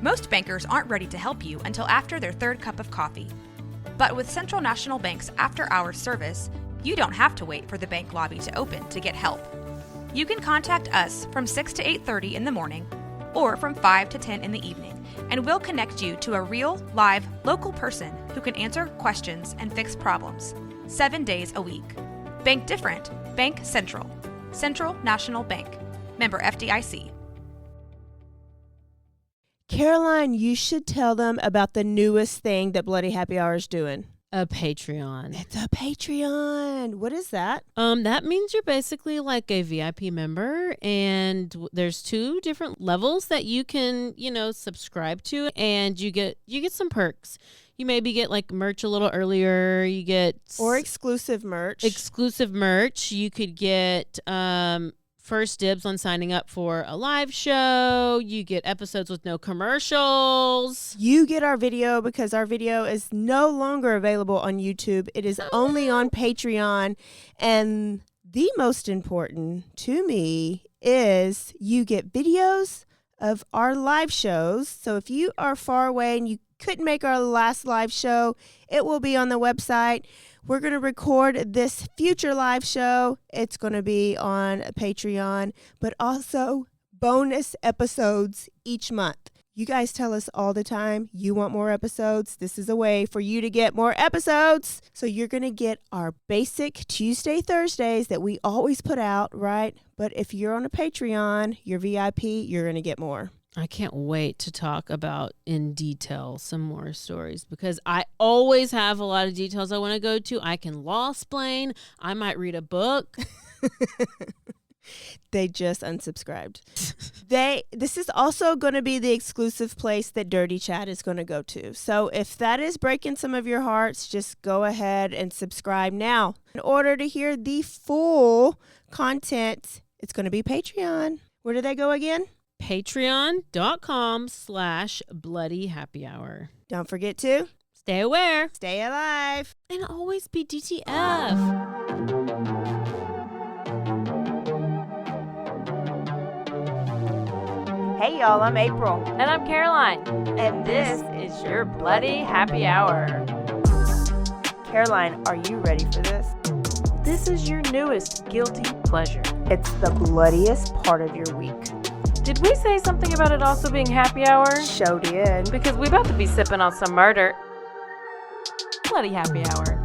Most bankers aren't ready to help you until after their third cup of coffee. But with Central National Bank's after-hours service, you don't have to wait for the bank lobby to open to get help. You can contact us from 6 to 8:30 in the morning or from 5 to 10 in the evening, and we'll connect you to a real, live, local person who can answer questions and fix problems 7 days a week. Bank different. Bank Central. Central National Bank. Member FDIC. Caroline, you should tell them about the newest thing that Bloody Happy Hour is doing. A Patreon. It's a Patreon. What is that? That means you're basically like a VIP member, and there's 2 different levels that you can, subscribe to, and you get some perks. You maybe get like merch a little earlier. You get exclusive merch. You could get first dibs on signing up for a live show. You get episodes with no commercials. You get our video because our video is no longer available on YouTube. It is only on Patreon. And the most important to me is you get videos of our live shows. So if you are far away and you couldn't make our last live show, it will be on the website. We're going to record this future live show. It's going to be on Patreon, but also bonus episodes each month. You guys tell us all the time you want more episodes. This is a way for you to get more episodes. So you're going to get our basic Tuesday, Thursdays that we always put out, right? But if you're on a Patreon, you're VIP, you're going to get more. I can't wait to talk about in detail some more stories because I always have a lot of details I want to go to. I can law-splain. I might read a book. They just unsubscribed. This is also going to be the exclusive place that Dirty Chat is going to go to. So if that is breaking some of your hearts, just go ahead and subscribe now. In order to hear the full content, it's going to be Patreon. Where do they go again? Patreon.com/BloodyHappyHour. Don't forget to stay aware, stay alive, and always be DTF. Hey y'all, I'm April. And I'm Caroline. And this is your Bloody Happy Hour. Caroline, are you ready for this? This is your newest guilty pleasure. It's the bloodiest part of your week. Did we say something about it also being happy hour? Show did. Because we about to be sipping on some murder. Bloody Happy Hour.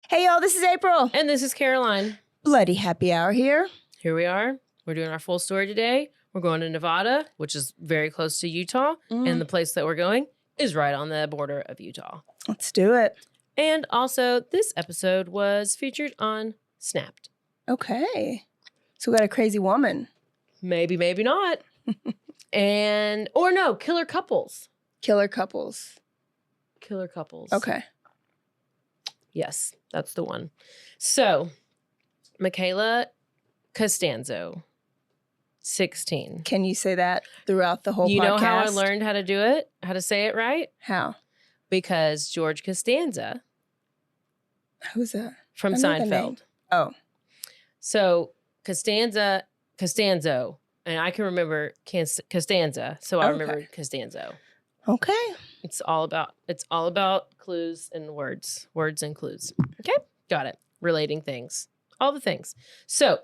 Hey y'all, this is April. And this is Caroline. Bloody Happy Hour here. Here we are. We're doing our full story today. We're going to Nevada, which is very close to Utah. And the place that we're going is right on the border of Utah. Let's do it. And also, this episode was featured on Snapped. Okay. So we got a crazy woman. Maybe, maybe not. Killer couples. Killer couples. Killer couples. Okay. Yes, that's the one. So, Micaela Costanzo, 16. Can you say that throughout the whole podcast? You know how I learned how to do it? How to say it right? How? Because George Costanza. Who's that? From Another Seinfeld. name. Oh. So, Costanzo, and I can remember Costanza, so I remember Costanzo. Okay. It's all about clues and words and clues. Okay, got it. Relating things, all the things. So,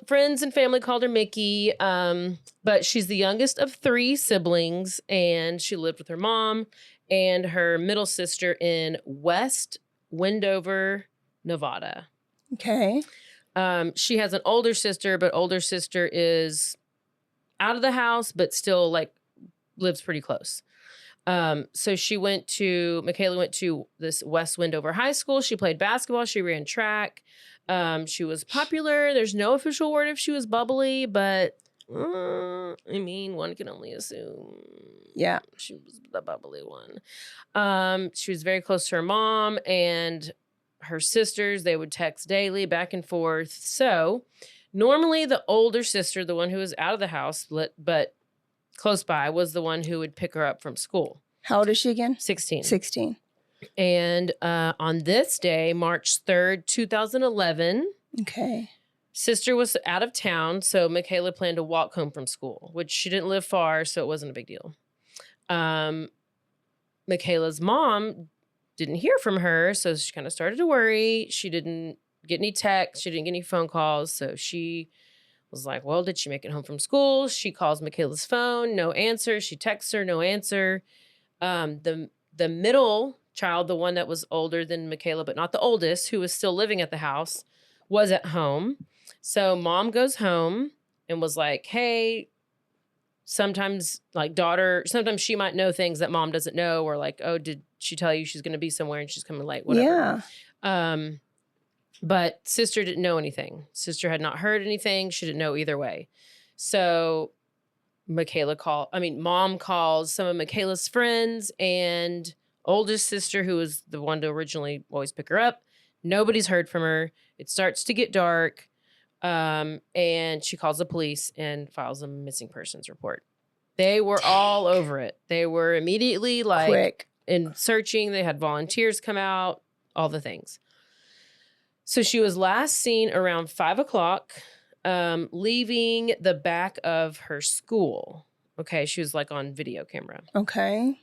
friends and family called her Mickey, but she's the youngest of 3 siblings, and she lived with her mom and her middle sister in West Wendover, Nevada. Okay. She has an older sister, but older sister is out of the house, but still lives pretty close. So Micaela went to this West Wendover High School. She played basketball. She ran track. She was popular. There's no official word if she was bubbly, but one can only assume. Yeah. She was the bubbly one. She was very close to her mom and her sisters. They would text daily back and forth. So normally the older sister, the one who was out of the house, but close by, was the one who would pick her up from school. How old is she again? 16. 16. And on this day, March 3rd, 2011, Okay. sister was out of town, so Micaela planned to walk home from school, which she didn't live far, so it wasn't a big deal. Micaela's mom didn't hear from her, so she kind of started to worry. She didn't get any texts. She didn't get any phone calls, so she was like, well, did she make it home from school? She calls Micaela's phone, no answer. She texts her, no answer. The middle child, the one that was older than Micaela, but not the oldest, who was still living at the house, was at home. So mom goes home and was like, hey, sometimes sometimes she might know things that mom doesn't know, or like, oh, did she tell you she's going to be somewhere and she's coming late, whatever. Yeah. But sister didn't know anything. Sister had not heard anything. She didn't know either way. So mom calls some of Micaela's friends and oldest sister, who was the one to originally always pick her up. Nobody's heard from her. It starts to get dark. And she calls the police and files a missing persons report. They were all over it. They were immediately Quick. in searching. They had volunteers come out, all the things. So she was last seen around 5:00, leaving the back of her school. Okay. She was like on video camera. Okay.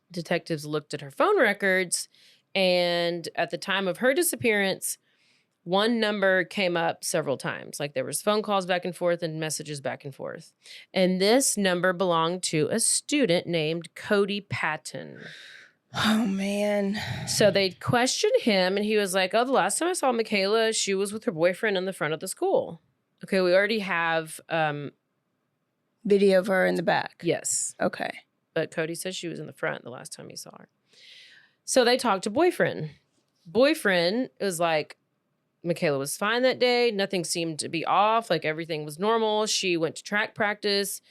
Detectives looked at her phone records, and at the time of her disappearance, one number came up several times. Like there was phone calls back and forth and messages back and forth. And this number belonged to a student named Cody Patton. Oh, man. So they questioned him, and he was like, oh, the last time I saw Micaela, she was with her boyfriend in the front of the school. Okay, we already have... Video of her in the back. Yes. Okay. But Cody says she was in the front the last time he saw her. So they talked to boyfriend. Boyfriend was like, Micaela was fine that day. Nothing seemed to be off. Like everything was normal. She went to track practice.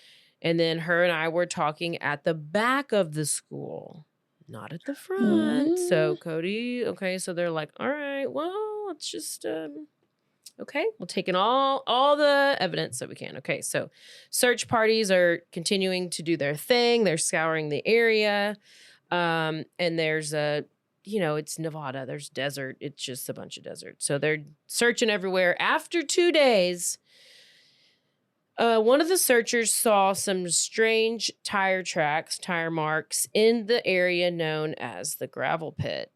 And then her and I were talking at the back of the school, not at the front. So Cody, okay. So they're like, all right, well, let's just, okay. We'll take in all the evidence that we can. Okay. So search parties are continuing to do their thing. They're scouring the area. And there's it's Nevada. There's desert. It's just a bunch of desert. So they're searching everywhere. After 2 days, one of the searchers saw some strange tire marks in the area known as the gravel pit.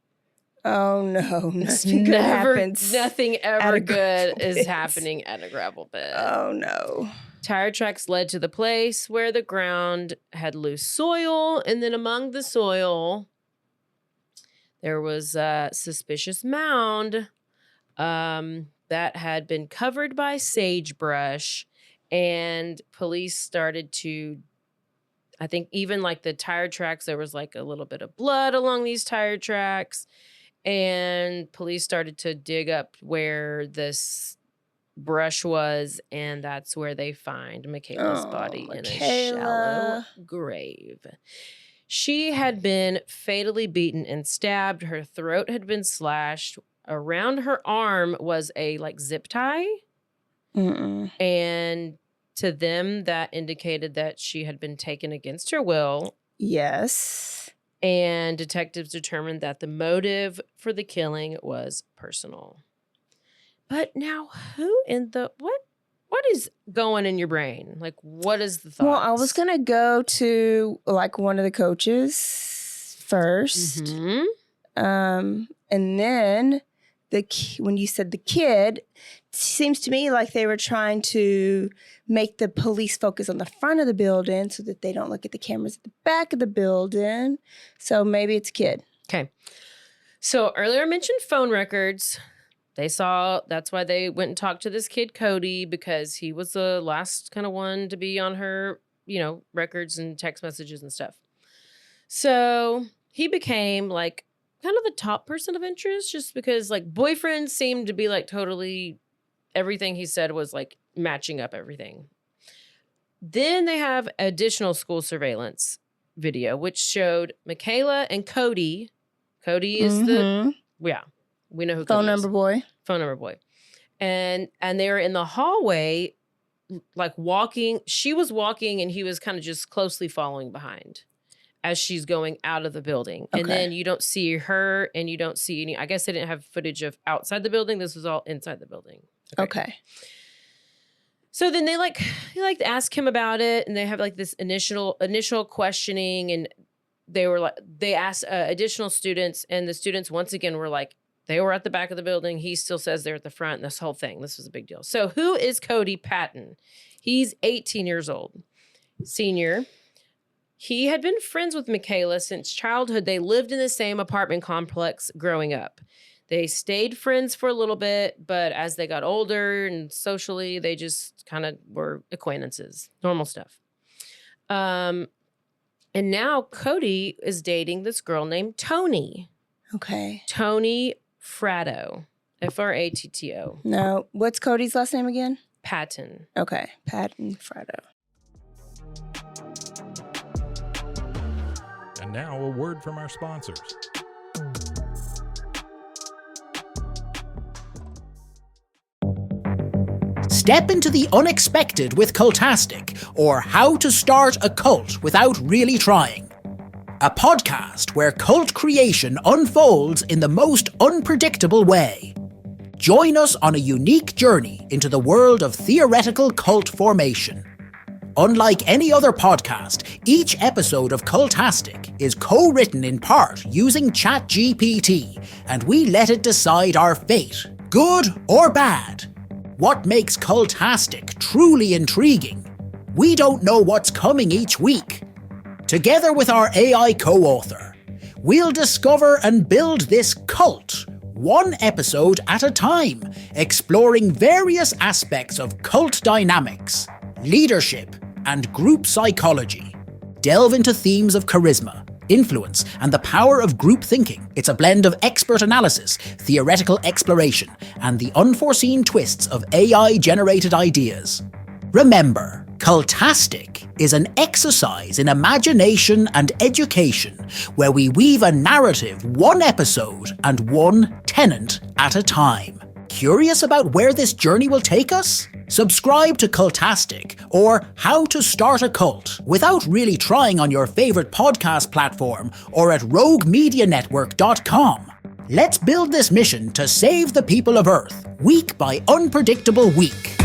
Oh, no. Nothing good happens. Nothing ever good is happening at a gravel pit. Oh, no. Tire tracks led to the place where the ground had loose soil. And then among the soil, there was a suspicious mound that had been covered by sagebrush, and police started to, I think even like the tire tracks, there was like a little bit of blood along these tire tracks, and police started to dig up where this brush was, and that's where they find Micaela's body in a shallow grave. She had been fatally beaten and stabbed. Her throat had been slashed. Around her arm was a zip tie. And to them, that indicated that she had been taken against her will. Yes. And detectives determined that the motive for the killing was personal. But now, what is going in your brain? Like, what is the thought? Well, I was going to go to one of the coaches first. And then when you said the kid, it seems to me like they were trying to make the police focus on the front of the building so that they don't look at the cameras at the back of the building. So maybe it's a kid. Okay. So earlier I mentioned phone records. That's why they went and talked to this kid, Cody, because he was the last kind of one to be on her, records and text messages and stuff. So he became kind of the top person of interest, just because boyfriend seemed to be totally everything he said was matching up everything. Then they have additional school surveillance video, which showed Micaela and Cody. Cody is we know who Phone Cody number is. boy. Phone number boy. And they were in the hallway, walking. She was walking and he was kind of just closely following behind. as she's going out of the building. And then you don't see her and you don't see any, I guess they didn't have footage of outside the building. This was all inside the building. Okay. So then they ask him about it, and they have like this initial questioning, and they asked additional students, and the students once again were like, they were at the back of the building. He still says they're at the front, and this whole thing. This was a big deal. So who is Cody Patton? He's 18 years old, senior. He had been friends with Micaela since childhood. They lived in the same apartment complex growing up. They stayed friends for a little bit, but as they got older and socially, they just kind of were acquaintances, normal stuff. And now Cody is dating this girl named Tony. Okay. Tony Fratto. Fratto. No. What's Cody's last name again? Patton. Okay. Patton Fratto. And now a word from our sponsors. Step into the unexpected with Cultastic, or How to Start a Cult Without Really Trying. A podcast where cult creation unfolds in the most unpredictable way. Join us on a unique journey into the world of theoretical cult formation. Unlike any other podcast, each episode of Cultastic is co-written in part using ChatGPT, and we let it decide our fate, good or bad. What makes Cultastic truly intriguing? We don't know what's coming each week. Together with our AI co-author, we'll discover and build this cult, one episode at a time, exploring various aspects of cult dynamics, leadership, and group psychology. Delve into themes of charisma, influence, and the power of group thinking. It's a blend of expert analysis, theoretical exploration, and the unforeseen twists of AI-generated ideas. Remember, Cultastic is an exercise in imagination and education where we weave a narrative one episode and one tenant at a time. Curious about where this journey will take us? Subscribe to Cultastic or How to Start a Cult without really trying on your favorite podcast platform or at roguemedianetwork.com. Let's build this mission to save the people of Earth, week by unpredictable week.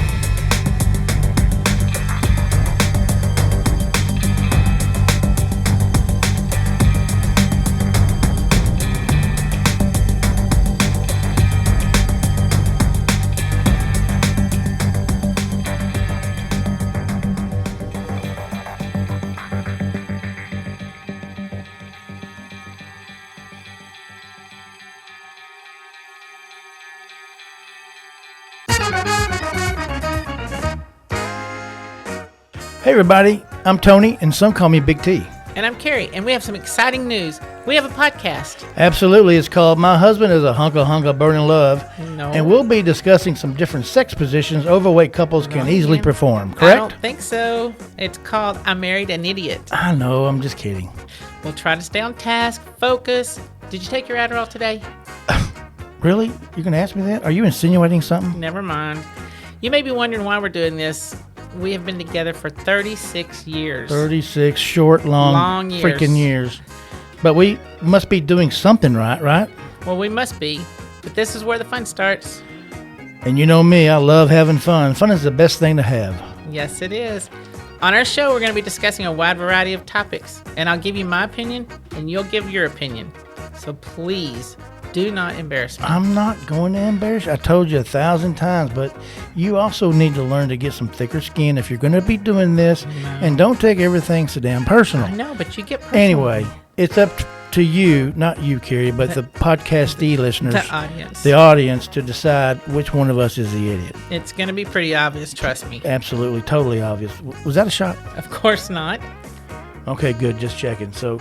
Hey everybody, I'm Tony, and some call me Big T. And I'm Carrie, and we have some exciting news. We have a podcast. Absolutely, it's called My Husband is a Hunka Burning Love. No. And we'll be discussing some different sex positions overweight couples can easily perform, correct? I don't think so. It's called I Married an Idiot. I know, I'm just kidding. We'll try to stay on task, focus. Did you take your Adderall today? Really? You're going to ask me that? Are you insinuating something? Never mind. You may be wondering why we're doing this. We have been together for 36 years. 36 short, long years. Freaking years. But we must be doing something right? Well, we must be. But this is where the fun starts. And you know me, I love having fun. Fun is the best thing to have. Yes, it is. On our show, we're going to be discussing a wide variety of topics. And I'll give you my opinion, and you'll give your opinion. So please, do not embarrass me. I'm not going to embarrass you. I told you 1,000 times, but you also need to learn to get some thicker skin if you're going to be doing this. No. And don't take everything so damn personal. I know, but you get personal. Anyway, it's up to you, not you, Carrie, but the podcastee listeners, the audience, to decide which one of us is the idiot. It's going to be pretty obvious, trust me. Absolutely, totally obvious. Was that a shot? Of course not. Okay, good. Just checking. So,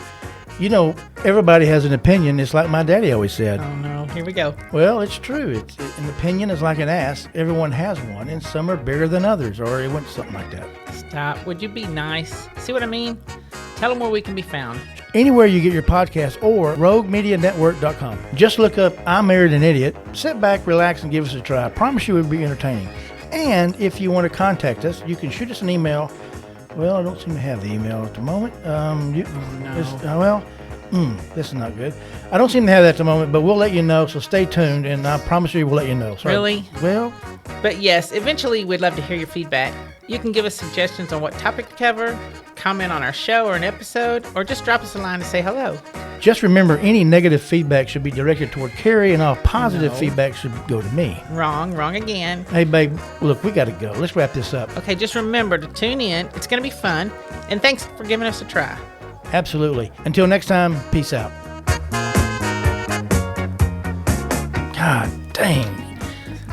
you know, everybody has an opinion. It's like my daddy always said. Oh, no. Here we go. Well, it's true. An opinion is like an ass. Everyone has one, and some are bigger than others, or it went something like that. Stop. Would you be nice? See what I mean? Tell them where we can be found. Anywhere you get your podcast or roguemedianetwork.com. Just look up I Married an Idiot. Sit back, relax, and give us a try. I promise you it will be entertaining. And if you want to contact us, you can shoot us an email Well, I don't seem to have the email at the moment. This is not good. I don't seem to have that at the moment, but we'll let you know. So stay tuned, and I promise you we'll let you know. Sorry. Really? Well, But yes, eventually we'd love to hear your feedback. You can give us suggestions on what topic to cover, comment on our show or an episode, or just drop us a line to say hello. just remember any negative feedback should be directed toward Carrie, and all positive feedback should go to me. Wrong again. Hey, babe, look, we got to go. Let's wrap this up. Okay, just remember to tune in. It's going to be fun. And thanks for giving us a try. Absolutely. Until next time, peace out. God dang.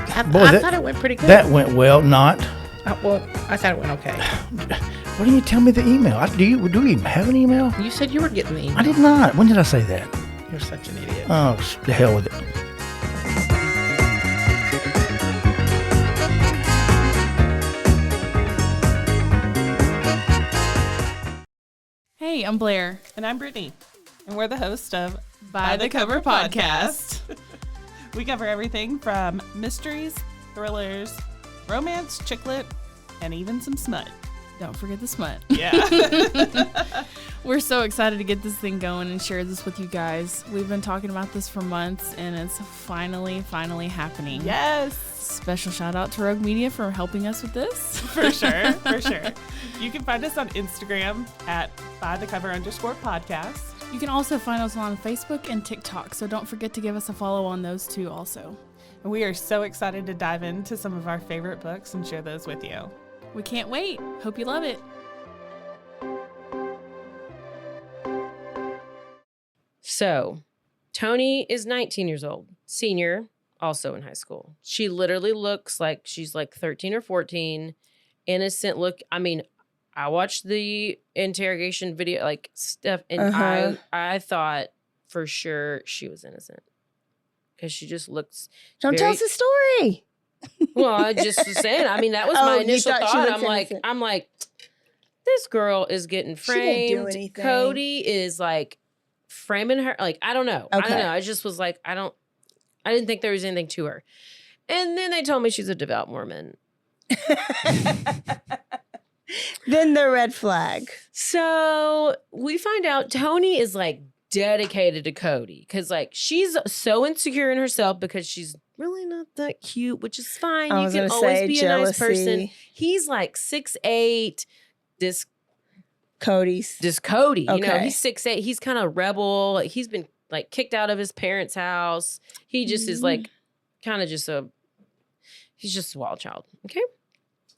I thought it went pretty good. That went well, not. I thought it went okay. Why didn't you tell me the email? Do you even have an email? You said you were getting the email. I did not. When did I say that? You're such an idiot. Oh, the hell with it. Hey, I'm Blair. And I'm Brittany. And we're the host of By the Cover Podcast. We cover everything from mysteries, thrillers, romance, chick lit, and even some smut. Don't forget the smut. Yeah. We're so excited to get this thing going and share this with you guys. We've been talking about this for months, and it's finally happening. Yes. Special shout out to Rogue Media for helping us with this. For sure. You can find us on Instagram at bythecover_podcast. You can also find us on Facebook and TikTok, so don't forget to give us a follow on those two also. And we are so excited to dive into some of our favorite books and share those with you. We can't wait. Hope you love it. So, Tony is 19 years old, senior, also in high school. She literally looks like she's like 13 or 14, innocent look. I mean, I watched the interrogation video, like stuff, and I thought for sure she was innocent because she just looks. Don't tell us the story. Well, I just was saying. I mean, that was my initial thought. I'm like, this girl is getting framed. She didn't do anything. Cody is like framing her. Like, I don't know. Okay. I don't know. I just was like, I didn't think there was anything to her. And then they told me she's a devout Mormon. Then the red flag. So we find out Tony is like dedicated to Cody because like she's so insecure in herself because she's really not that cute, which is fine. You can always be a nice person. He's like 6'8". This Cody, Okay. you know, he's 6'8". He's kind of rebel. Like, he's been like kicked out of his parents' house. He just is like kind of just he's just a wild child. Okay.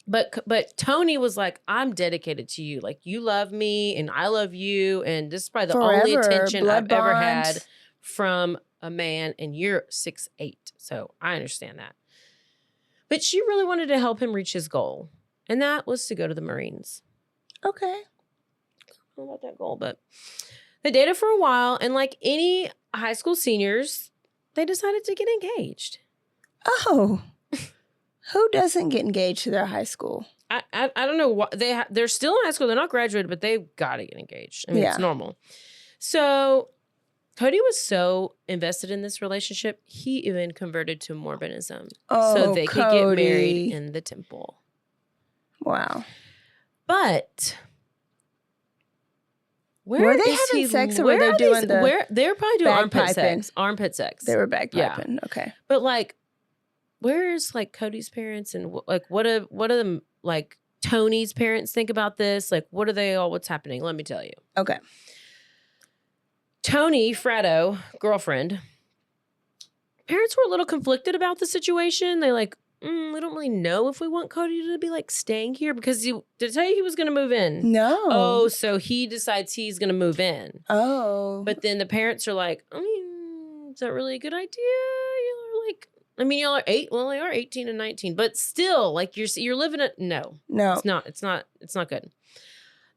But Tony was like, I'm dedicated to you. Like, you love me and I love you. And this is probably the only attention I've ever had from a man. And you're 6'8". So I understand that. But she really wanted to help him reach his goal. And that was to go to the Marines. Okay. I don't know about that goal, but they dated for a while. And like any high school seniors, they decided to get engaged. Oh. Who doesn't get engaged to their high school? I don't know what they're still in high school. They're not graduated, but they've got to get engaged. I mean, it's normal. So Cody was so invested in this relationship, he even converted to Mormonism so they could get married in the temple. Wow. But were they having sex or were they doing they were probably doing armpit sex. Armpit sex. They were bagpiping. Yeah. Okay. But like, where's like Cody's parents and like what do the like Tony's parents think about this? Like, what's happening? Let me tell you. Okay. Tony, Fredo, girlfriend, parents were a little conflicted about the situation. They like, we don't really know if we want Cody to be like staying here because did I tell you he was going to move in? No. Oh, so he decides he's going to move in. Oh. But then the parents are like, I mean, is that really a good idea? You're like, I mean, y'all are 8. Well, they are 18 and 19, but still, like you're living it. No, it's not. It's not good.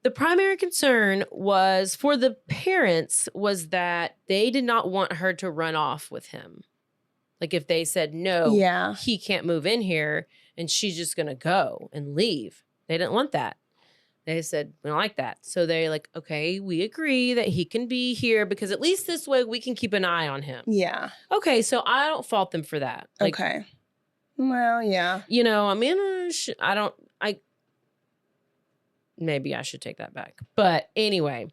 The primary concern was for the parents was that they did not want her to run off with him. Like if they said no, he can't move in here, and she's just gonna go and leave. They didn't want that. They said, we don't like that. So they're like, okay, we agree that he can be here because at least this way we can keep an eye on him. Yeah. Okay, so I don't fault them for that. Like, okay. Well, yeah. You know, I mean, maybe I should take that back. But anyway,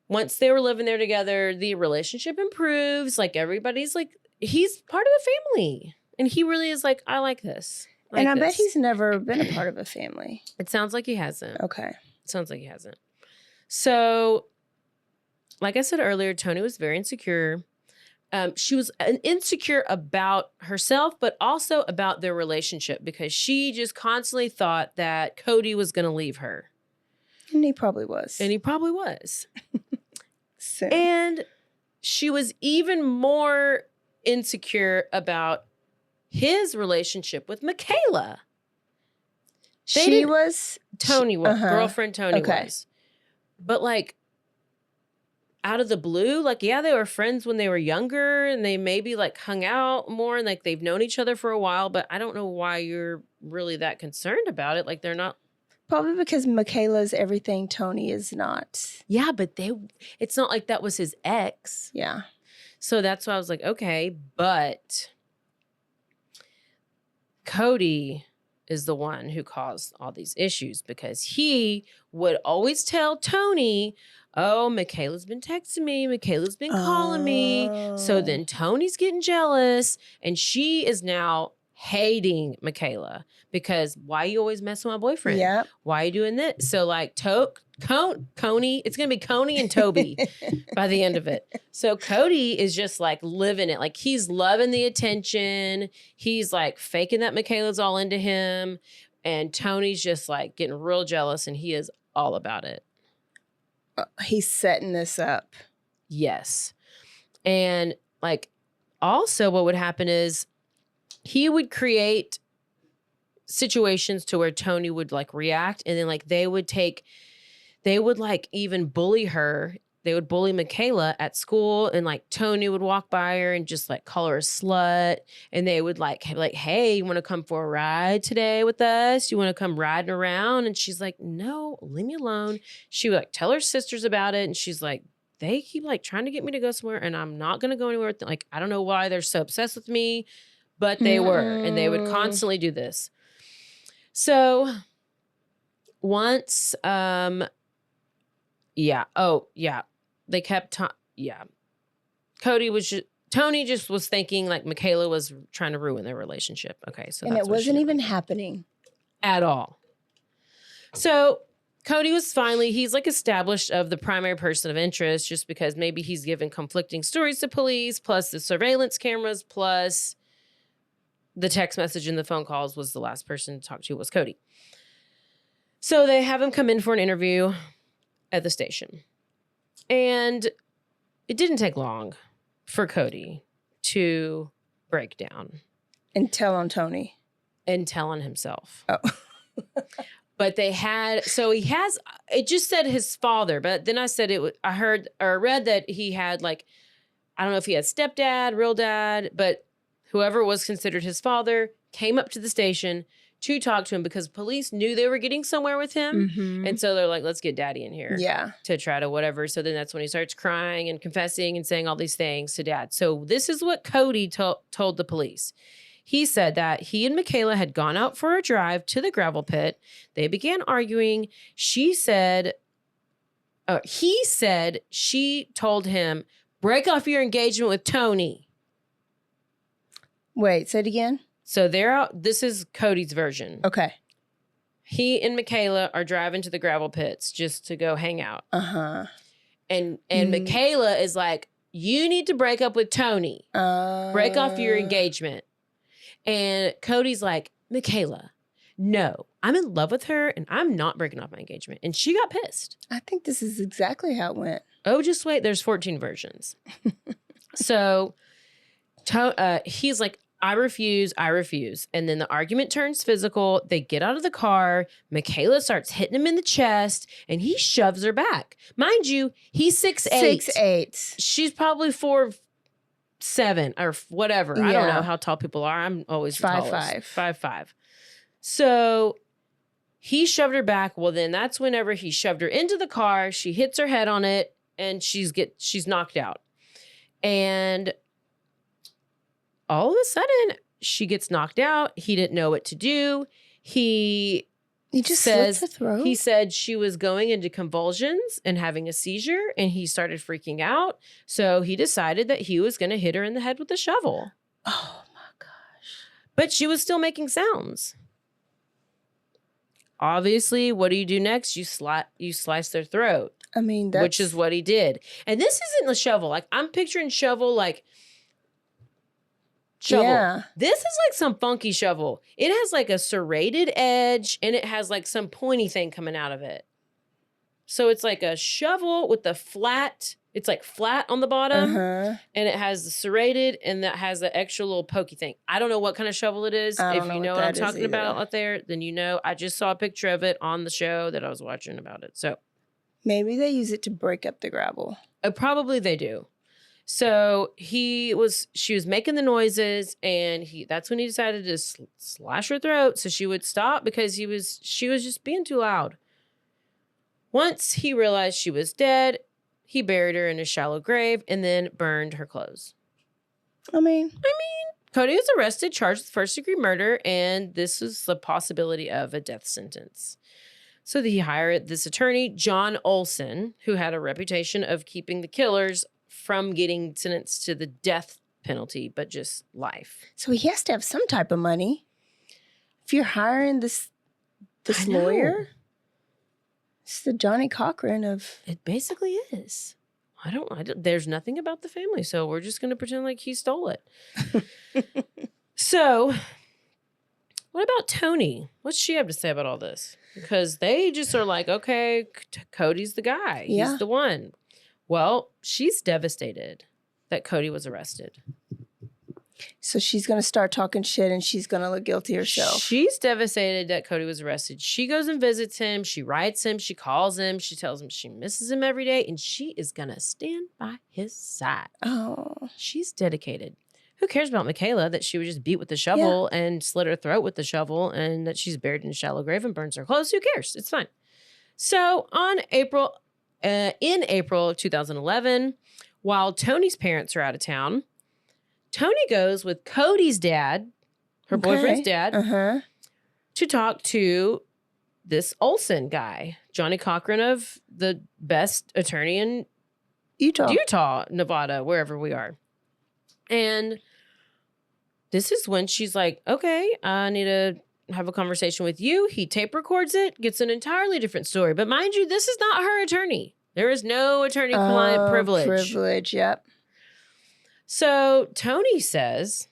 once they were living there together, the relationship improves. Like everybody's like, he's part of the family. And he really is like, I like this. And I bet he's never been a part of a family. It sounds like he hasn't. Okay. It sounds like he hasn't. So, like I said earlier, Toni was very insecure. She was insecure about herself, but also about their relationship because she just constantly thought that Cody was going to leave her. And he probably was. And she was even more insecure about his relationship with Micaela. Toni was. Girlfriend Toni was. But like, out of the blue, like, yeah, they were friends when they were younger and they maybe like hung out more and like they've known each other for a while, but I don't know why you're really that concerned about it. Like they're not. Probably because Micaela's everything, Toni is not. Yeah, but it's not like that was his ex. Yeah. So that's why I was like, okay, but Cody is the one who caused all these issues because he would always tell Toni, oh, Micaela's been texting me. Micaela's been calling me. So then Toni's getting jealous and she is now hating Micaela because why you always messing with my boyfriend? Yep. Why are you doing this? So like Coney, it's going to be Coney and Toby by the end of it. So Cody is just like living it. Like he's loving the attention. He's like faking that Micaela's all into him. And Toni's just like getting real jealous and he is all about it. He's setting this up. Yes. And like also what would happen is he would create situations to where Toni would like react and then like they would like even bully her. They would bully Micaela at school and like Toni would walk by her and just like call her a slut. And they would like, hey, you want to come for a ride today with us? You want to come riding around? And she's like, no, leave me alone. She would like tell her sisters about it. And she's like, they keep like trying to get me to go somewhere and I'm not going to go anywhere. Like, I don't know why they're so obsessed with me, but they were, and they would constantly do this. So once, they kept, Toni just was thinking like Micaela was trying to ruin their relationship. Okay. So and that's it wasn't even happening at all. So Cody was he's like established of the primary person of interest just because maybe he's given conflicting stories to police, plus the surveillance cameras, plus the text message and the phone calls was the last person to talk to was Cody. So they have him come in for an interview at the station. And it didn't take long for Cody to break down. And tell on Toni. And tell on himself. Oh. But it just said his father, but then I said I heard or read that he had like, I don't know if he had stepdad, real dad, but whoever was considered his father came up to the station to talk to him because police knew they were getting somewhere with him. Mm-hmm. And so they're like, let's get daddy in here. Yeah. To try to whatever. So then that's when he starts crying and confessing and saying all these things to dad. So this is what Cody told the police. He said that he and Micaela had gone out for a drive to the gravel pit. They began arguing. He said she told him, break off your engagement with Toni. Wait, say it again. So they're out. This is Cody's version. Okay. He and Micaela are driving to the gravel pits just to go hang out. Uh-huh. And Micaela is like, you need to break up with Toni. Break off your engagement. And Cody's like, Micaela, no, I'm in love with her and I'm not breaking off my engagement. And she got pissed. I think this is exactly how it went. Oh, just wait. There's 14 versions. So he's like, I refuse. And then the argument turns physical. They get out of the car. Micaela starts hitting him in the chest and he shoves her back. Mind you, he's 6'8". 6'8". She's probably 4'7" or whatever. Yeah. I don't know how tall people are. I'm always 5'5". 5'5". So he shoved her back. Well, then that's whenever he shoved her into the car. She hits her head on it and she's knocked out. And all of a sudden, she gets knocked out. He didn't know what to do. He He just slit her throat? He said she was going into convulsions and having a seizure, and he started freaking out. So he decided that he was going to hit her in the head with a shovel. Oh, my gosh. But she was still making sounds. Obviously, what do you do next? You slice their throat. I mean, which is what he did. And this isn't the shovel. Like, I'm picturing shovel like... Shovel. Yeah. This is like some funky shovel. It has like a serrated edge and it has like some pointy thing coming out of it. So it's like a shovel with the flat, it's like flat on the bottom and it has the serrated and that has the extra little pokey thing. I don't know what kind of shovel it is. If you know what I'm talking about out there, then you know. I just saw a picture of it on the show that I was watching about it. So maybe they use it to break up the gravel. Probably they do. So she was making the noises and that's when he decided to slash her throat so she would stop because she was just being too loud. Once he realized she was dead, he buried her in a shallow grave and then burned her clothes. I mean, Cody was arrested, charged with first-degree murder, and this was the possibility of a death sentence. So he hired this attorney, John Olson, who had a reputation of keeping the killers from getting sentenced to the death penalty, but just life. So he has to have some type of money. If you're hiring this lawyer, it's the Johnny Cochran of... It basically is. I don't, there's nothing about the family, so we're just going to pretend like he stole it. So, what about Tony? What's she have to say about all this? Because they just are like, okay, Cody's the guy. Yeah. He's the one. Well, she's devastated that Cody was arrested. So she's going to start talking shit and she's going to look guilty herself. She's devastated that Cody was arrested. She goes and visits him. She writes him. She calls him. She tells him she misses him every day. And she is going to stand by his side. Oh. She's dedicated. Who cares about Micaela that she was just beat with the shovel and slit her throat with the shovel and that she's buried in a shallow grave and burns her clothes? Who cares? It's fine. So in April of 2011, while Tony's parents are out of town, Tony goes with Cody's dad, her boyfriend's dad, to talk to this Olson guy, Johnny Cochran of the best attorney in Utah, Nevada, wherever we are. And this is when she's like, okay, I need to have a conversation with you. He tape records it, gets an entirely different story. But mind you, this is not her attorney. There is no attorney-client privilege. Privilege, yep. So Tony says,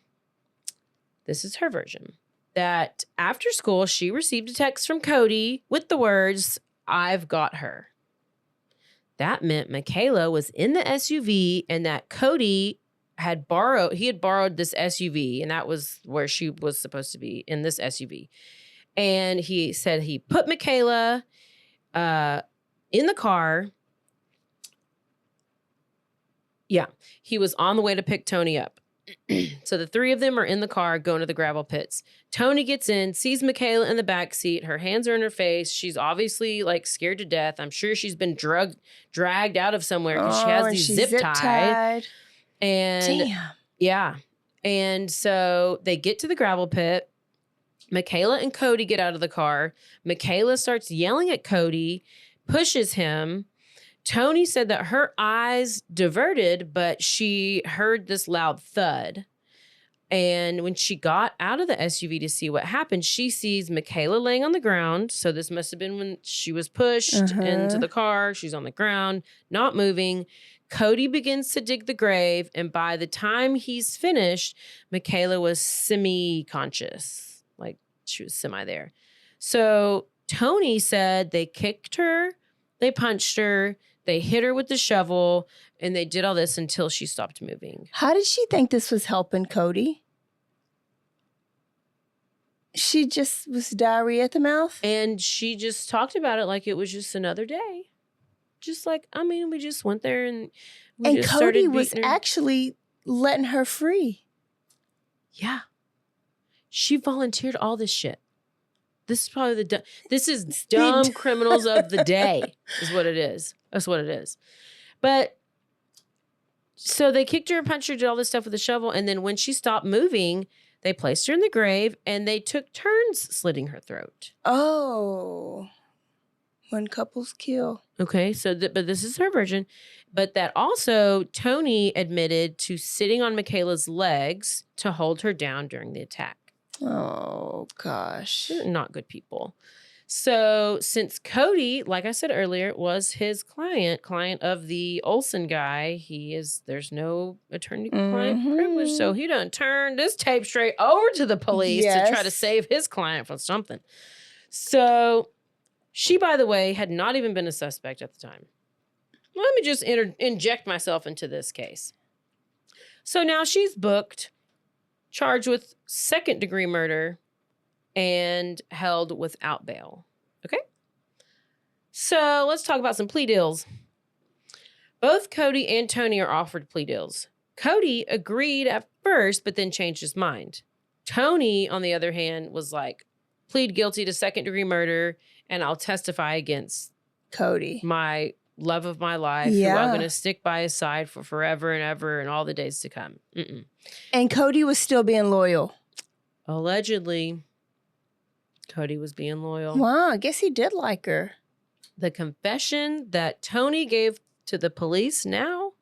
this is her version, that after school, she received a text from Cody with the words, "I've got her." That meant Micaela was in the SUV and that Cody had borrowed this SUV, and that was where she was supposed to be, in this SUV. And he said he put Micaela in the car. Yeah, he was on the way to pick Tony up. So the three of them are in the car going to the gravel pits. Tony gets in, sees Micaela in the back seat. Her hands are in her face. She's obviously like scared to death. I'm sure she's been dragged out of somewhere because she has these zip tied. And damn. Yeah. And so they get to the gravel pit. Micaela and Cody get out of the car. Micaela starts yelling at Cody, pushes him. Tony said that her eyes diverted, but she heard this loud thud. And when she got out of the SUV to see what happened, she sees Micaela laying on the ground. So this must have been when she was pushed into the car. She's on the ground, not moving. Cody begins to dig the grave, and by the time he's finished, Micaela was semi-conscious. Like, she was semi there. So Tony said they kicked her, they punched her, they hit her with the shovel, and they did all this until she stopped moving. How did she think this was helping Cody? She just was diarrhea at the mouth? And she just talked about it like it was just another day. Just like, I mean, we just went there and and Cody was actually letting her free. Yeah. She volunteered all this shit. This is probably this is dumb criminals of the day is what it is. That's what it is. But so they kicked her and punched her, did all this stuff with the shovel. And then when she stopped moving, They placed her in the grave, and they took turns slitting her throat. Oh, when couples kill. Okay, so but this is her version. But that also, Tony admitted to sitting on Micaela's legs to hold her down during the attack. Oh, gosh. They're not good people. So since Cody, like I said earlier, was his client of the Olsen guy, there's no attorney-client privilege, so he done turned this tape straight over to the police to try to save his client from something. So she, by the way, had not even been a suspect at the time. Let me just inject myself into this case. So now she's booked, charged with second-degree murder, and held without bail. Okay? So let's talk about some plea deals. Both Cody and Tony are offered plea deals. Cody agreed at first, but then changed his mind. Tony, on the other hand, was like, plead guilty to second-degree murder, and I'll testify against Cody, my love of my life, who I'm going to stick by his side for forever and ever and all the days to come. And Cody was still being loyal. Allegedly, Cody was being loyal. Wow, I guess he did like her. The confession that Tony gave to the police now,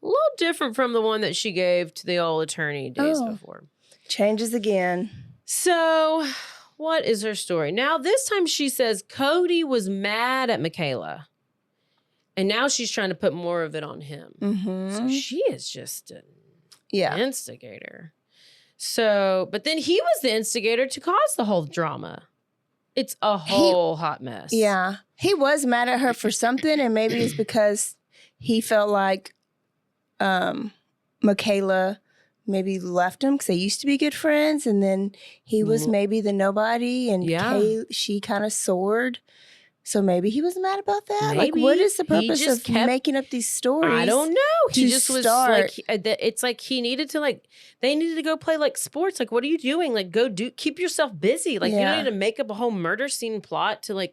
a little different from the one that she gave to the old attorney days before. Changes again. So, what is her story? Now, this time she says Cody was mad at Micaela. And now she's trying to put more of it on him. So she is just an instigator. So, but then he was the instigator to cause the whole drama. It's a whole hot mess. Yeah. He was mad at her for something, and maybe it's because he felt like Micaela maybe left him because they used to be good friends, and then he was maybe the nobody, and she kind of soared. So maybe he was mad about that. Maybe. Like, what is the purpose of making up these stories? I don't know. He just was start? like, it's like he needed to they needed to go play like sports. Like, what are you doing? Like, keep yourself busy. Like, you don't need to make up a whole murder scene plot to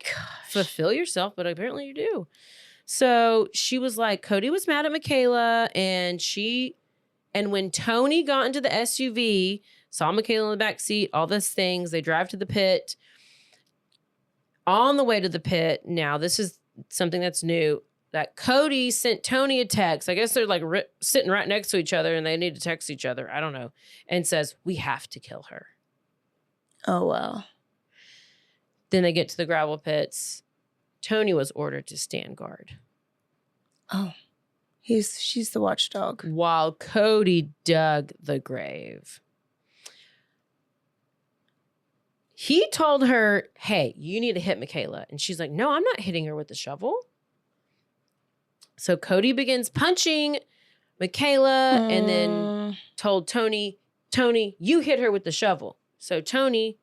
fulfill yourself, but apparently you do. So she was like, Cody was mad at Micaela, and when Tony got into the SUV, saw Micaela in the back seat, all those things, they drive to the pit. On the way to the pit, now this is something that's new, that Cody sent Tony a text. I guess they're like sitting right next to each other and they need to text each other. I don't know. And says, we have to kill her. Oh, wow. Then they get to the gravel pits. Tony was ordered to stand guard. Oh, she's the watchdog. While Cody dug the grave. He told her, hey, you need to hit Micaela. And she's like, no, I'm not hitting her with the shovel. So Cody begins punching Micaela and then told Tony, you hit her with the shovel. So Tony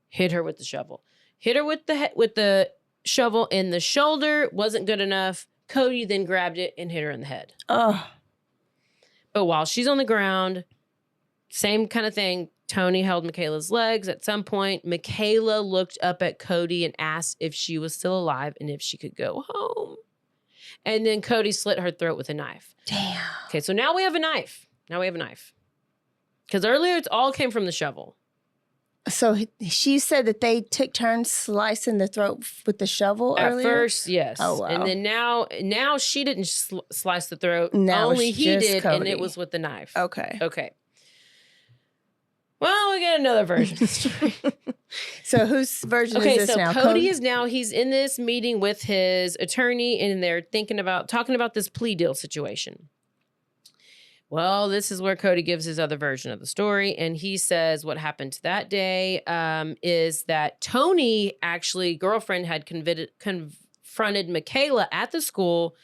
hit her with the shovel. Hit her with the shovel in the shoulder. Wasn't good enough. Cody then grabbed it and hit her in the head. Oh. But while she's on the ground, same kind of thing. Tony held Micaela's legs. At some point, Micaela looked up at Cody and asked if she was still alive and if she could go home. And then Cody slit her throat with a knife. Damn. Okay, so now we have a knife. Because earlier it all came from the shovel. So she said that they took turns slicing the throat with the shovel earlier? At first, yes. Oh, wow. And then now she didn't slice the throat. Now only he did, Cody. and it was with the knife. Okay. Well, we get another version. So whose version is this now? Okay, so Cody is now, he's in this meeting with his attorney, and they're talking about this plea deal situation. Well, this is where Cody gives his other version of the story, and he says what happened that day is that Tony, actually, girlfriend, had confronted Micaela at the school,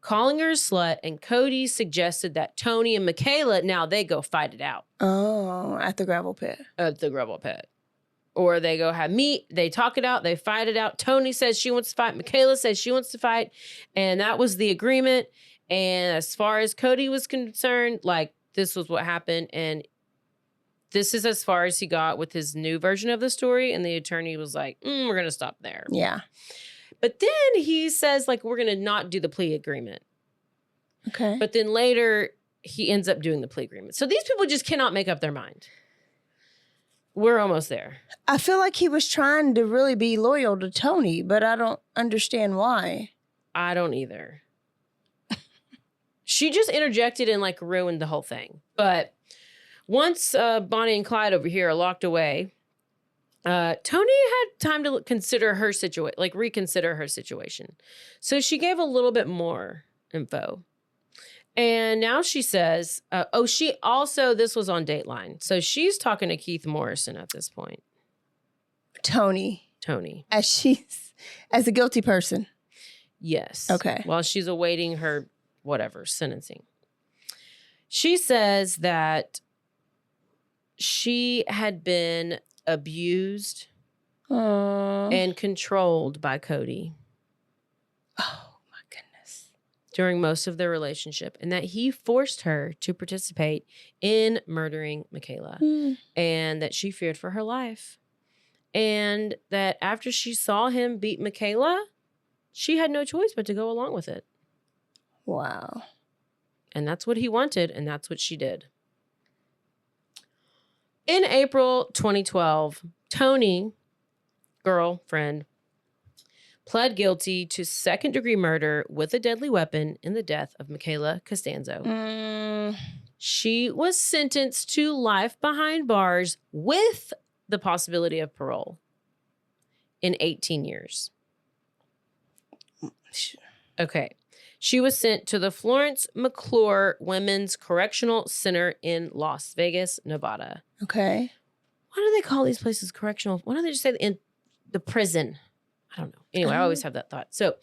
calling her a slut, and Cody suggested that Tony and Micaela, now they go fight it out. Oh, at the gravel pit. Or they go have meat, they talk it out, they fight it out. Tony says she wants to fight, Micaela says she wants to fight, and that was the agreement. And as far as Cody was concerned, this was what happened, and this is as far as he got with his new version of the story, and the attorney was like, we're going to stop there. Yeah. But then he says, we're going to not do the plea agreement. Okay. But then later, he ends up doing the plea agreement. So these people just cannot make up their mind. We're almost there. I feel like he was trying to really be loyal to Tony, but I don't understand why. I don't either. She just interjected and like ruined the whole thing. But once Bonnie and Clyde over here are locked away, Tony had time to consider her situation, like reconsider her situation. So she gave a little bit more info. And now she says, she also, this was on Dateline. So she's talking to Keith Morrison at this point. Tony. As a guilty person. Yes. Okay. While she's awaiting her, sentencing. She says that she had been abused and controlled by Cody. Oh, my goodness. During most of their relationship, and that he forced her to participate in murdering Micaela, and that she feared for her life. And that after she saw him beat Micaela, she had no choice but to go along with it. Wow. And that's what he wanted, and that's what she did. In April 2012, Tony, girlfriend, pled guilty to second-degree murder with a deadly weapon in the death of Micaela Costanzo. She was sentenced to life behind bars with the possibility of parole in 18 years. Okay. She was sent to the Florence McClure Women's Correctional Center in Las Vegas, Nevada. Okay. Why do they call these places correctional? Why don't they just say in the prison? I don't know. Anyway, I always have that thought. So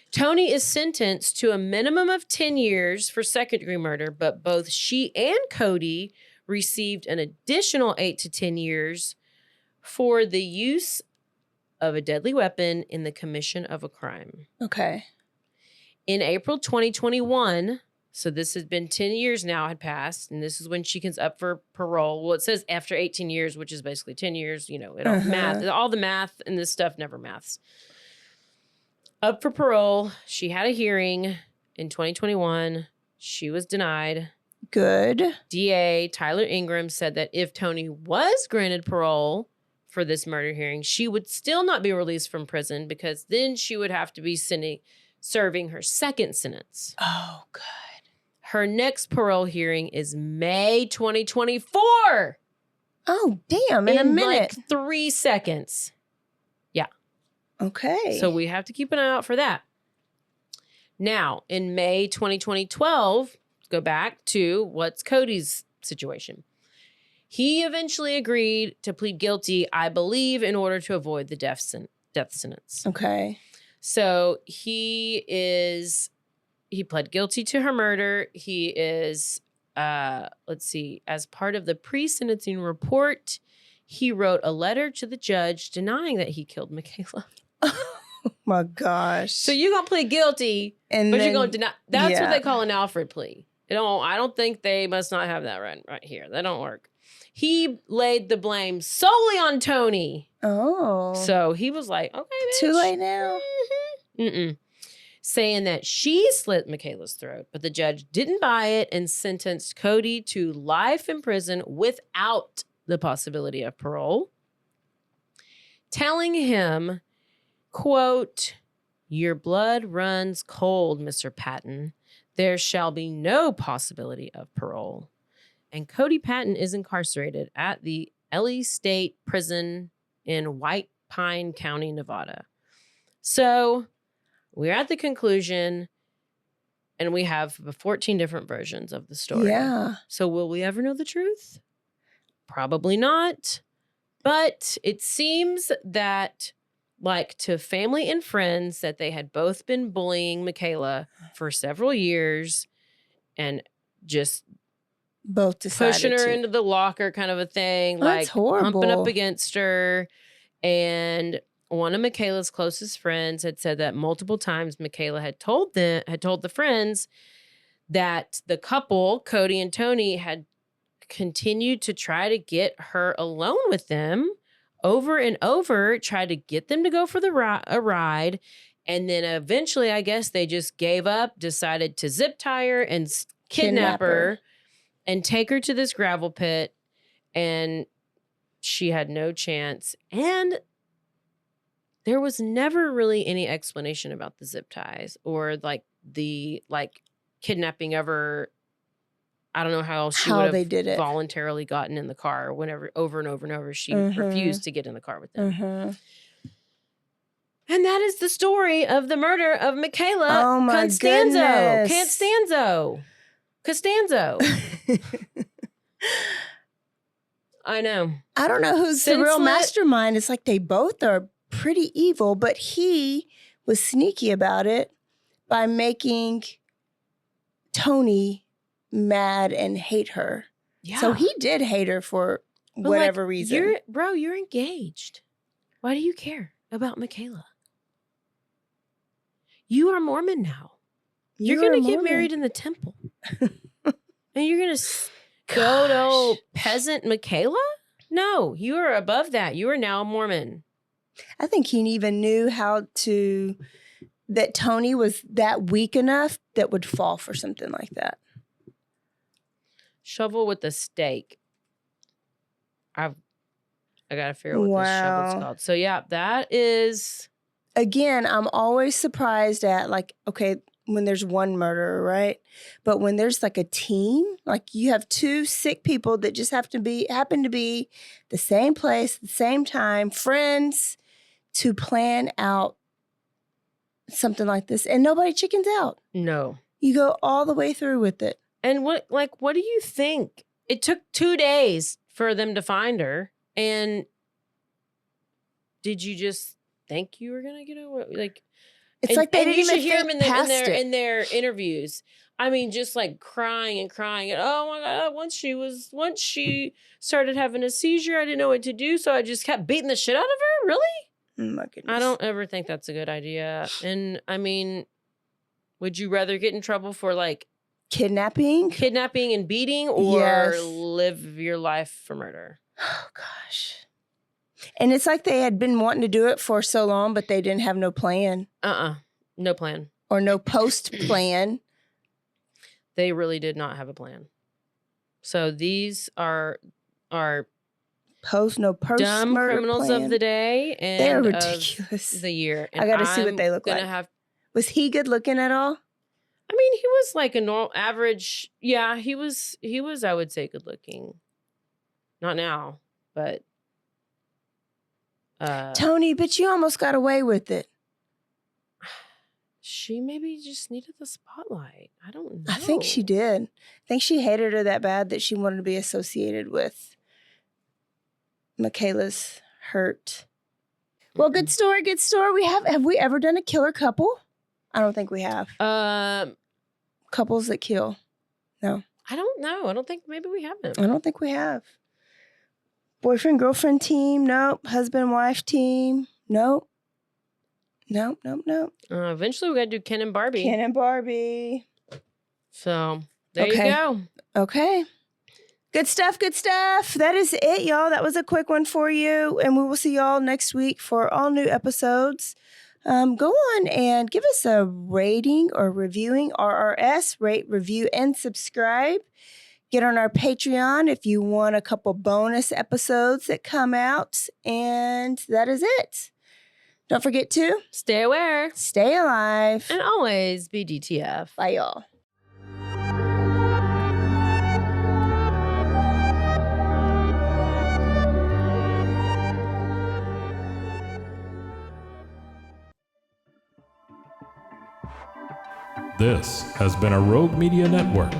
Tony is sentenced to a minimum of 10 years for second-degree murder, but both she and Cody received an additional 8 to 10 years for the use of a deadly weapon in the commission of a crime. Okay. In April 2021, so this has been 10 years now had passed, and this is when she comes up for parole. Well, it says after 18 years, which is basically 10 years, it all math. All the math and this stuff never maths. Up for parole, she had a hearing in 2021. She was denied. Good. DA Tyler Ingram said that if Tony was granted parole for this murder hearing, she would still not be released from prison because then she would have to be serving her second sentence. Oh, good. Her next parole hearing is May 2024. Oh, damn. In a minute. Like 3 seconds. Yeah. Okay. So we have to keep an eye out for that. Now, in May 2012, go back to what's Cody's situation. He eventually agreed to plead guilty, I believe, in order to avoid the death sentence. Okay. So he pled guilty to her murder. He is, as part of the pre-sentencing report, he wrote a letter to the judge denying that he killed Micaela. Oh my gosh. So you're going to plead guilty, but you're going to deny. That's what they call an Alfred plea. I don't think they must not have that right here. That don't work. He laid the blame solely on Tony. Oh. So he was like, okay, bitch. Too late now? Saying that she slit Micaela's throat, but the judge didn't buy it and sentenced Cody to life in prison without the possibility of parole, telling him, quote, "Your blood runs cold, Mr. Patton. There shall be no possibility of parole." And Cody Patton is incarcerated at the Ely State Prison in White Pine County, Nevada. So we're at the conclusion, and we have 14 different versions of the story. Yeah. So will we ever know the truth? Probably not. But it seems that, like, to family and friends, that they had both been bullying Micaela for several years and just both decided pushing her into the locker kind of a thing. That's like horrible. Humping up against her. And one of Micaela's closest friends had said that multiple times Micaela had told the friends that the couple, Cody and Tony, had continued to try to get her alone with them over and over, tried to get them to go for a ride. And then eventually, I guess they just gave up, decided to zip tie her and kidnap her and take her to this gravel pit and she had no chance. And there was never really any explanation about the zip ties or like the kidnapping of her. I don't know how she would they have did it. voluntarily gotten in the car whenever over and over and over she refused to get in the car with them. And that is the story of the murder of Micaela Costanzo. I know. I don't know who's the real mastermind. It's like they both are pretty evil, but he was sneaky about it by making Tony mad and hate her. Yeah. So he did hate her for whatever reason. You're engaged. Why do you care about Micaela? You are Mormon now. You're going to get married in the temple. And you're going to go to old peasant Micaela? No, you are above that. You are now a Mormon. I think he even knew that Tony was that weak enough that would fall for something like that. Shovel with a stake. I got to figure out what this shovel's called. So yeah, that is... Again, I'm always surprised at when there's one murderer, right? But when there's like a team, like you have two sick people that just happen to be the same place, the same time, friends, to plan out something like this, and nobody chickens out. No. You go all the way through with it. And what do you think? It took 2 days for them to find her. And did you just think you were going to get away? It's like they didn't even hear them in their interviews. I mean, just like crying and crying. And oh my God, once she started having a seizure, I didn't know what to do. So I just kept beating the shit out of her. Really? Oh my goodness. I don't ever think that's a good idea. And I mean, would you rather get in trouble for kidnapping and beating, or live your life for murder? Oh gosh. And it's like they had been wanting to do it for so long, but they didn't have no plan. No plan. Or no post plan. They really did not have a plan. So these are no post dumb criminals plan. Of the day and they're ridiculous. Of the year. And I got to see what they look like. Was he good looking at all? I mean, he was like a normal average. Yeah, he was, I would say, good looking. Not now, but. Tony, but you almost got away with it. She maybe just needed the spotlight. I don't know. I think she did. I think she hated her that bad that she wanted to be associated with Micaela's hurt. Well, good story, good story. Have we ever done a killer couple? I don't think we have. Couples that kill. No. I don't know. I don't think maybe we haven't. I don't think we have. Boyfriend, girlfriend team. Nope. Husband, wife team. Nope. Nope. Eventually we got to do Ken and Barbie. Ken and Barbie. So there you go. Okay. Good stuff. Good stuff. That is it, y'all. That was a quick one for you. And we will see y'all next week for all new episodes. Go on and give us a rating or reviewing, RRS, rate, review, and subscribe. Get on our Patreon if you want a couple bonus episodes that come out. And that is it. Don't forget to stay aware, stay alive, and always be DTF. Bye, y'all. This has been a Rogue Media Network